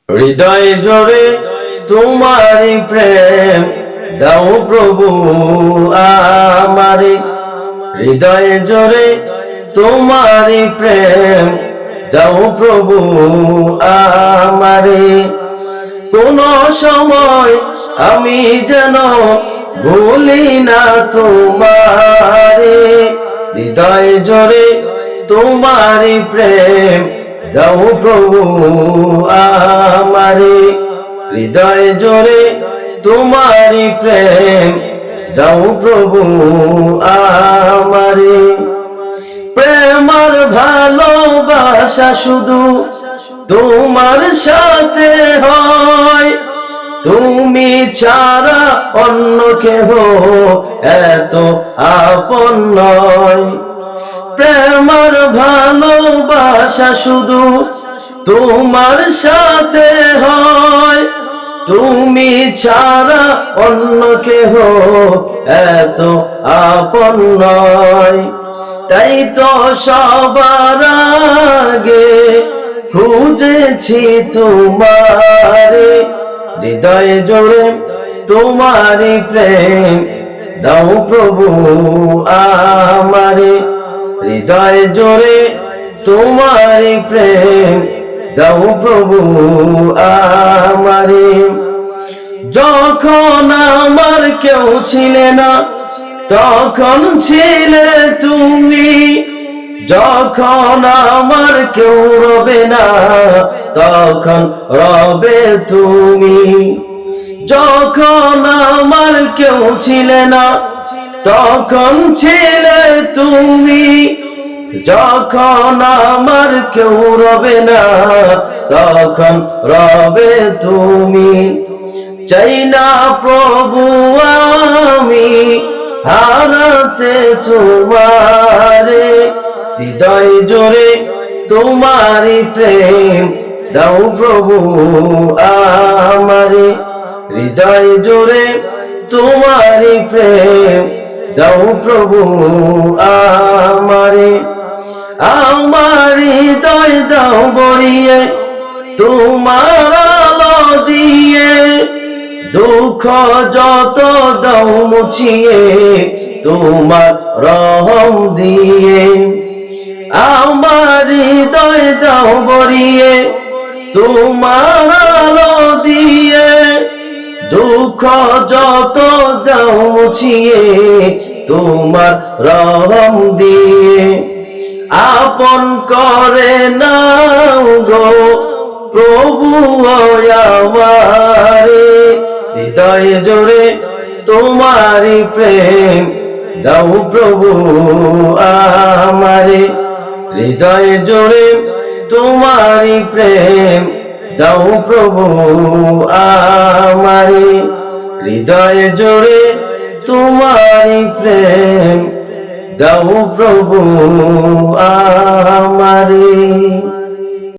হৃদয় জোরে তোমারি প্রেম দাও প্রভু আমারে। হৃদয় জোরে তোমারি প্রেম দাও প্রভু আমারে। কোন সময় আমি যেন ভুলি না তোমারে। হৃদয় জোরে তোমারি প্রেম দাও প্রভু আমারে। হৃদয় জোরে তোমারি প্রেম দাও প্রভু আমারে। প্রেমার ভালোবাসা শুধু তোমার সাথে হয়, তুমি ছাড়া অন্য কেহ এত আপন নয়। প্রেমার ভালোবাসা শুধু তোমার সাথে হয়, তুমি ছাড়া অন্য কেহ এত আপন নয়। তাই তো সবার আগে খুঁজেছি তোমারে। হৃদয় জোরে তোমারি প্রেম দাও প্রভু আমারে। হৃদয় জোরে তোমারি প্রেম দাও প্রভু আমারে। যখন আমার কেউ ছিলে না তখন ছিলে তুমি, যখন আমার কেউ রবে না তখন রবে তুমি। যখন আমার কেউ ছিলে না তখন ছিলে তুমি, যখন আমার কেউ রবে না তখন রবে তুমি। চাই না প্রভু আমি হারাতে তোমারে। হৃদয় জোরে তোমারি প্রেম দাও প্রভু আমারে। হৃদয় জোরে তোমারি প্রেম দাও প্রভু আমারে। আমার হৃদয় দাও ভরিয়ে তোমার আলো দিয়ে, দুঃখ যত দাও মুছিয়ে তোমার রহম দিয়ে। আমার হৃদয় দাও ভরিয়ে তোমার আলো দিয়ে, দুঃখ যত দাও মুছিয়ে তোমার রহম দিয়ে। আপন করে নাও গো প্রভু আমারে। হৃদয় জোরে তোমারি প্রেম দাও প্রভু আমারে। হৃদয় জোরে তোমারি প্রেম দাও প্রভু আমারে। হৃদয় জোরে তোমারি প্রেম দাও প্রভু আমারে।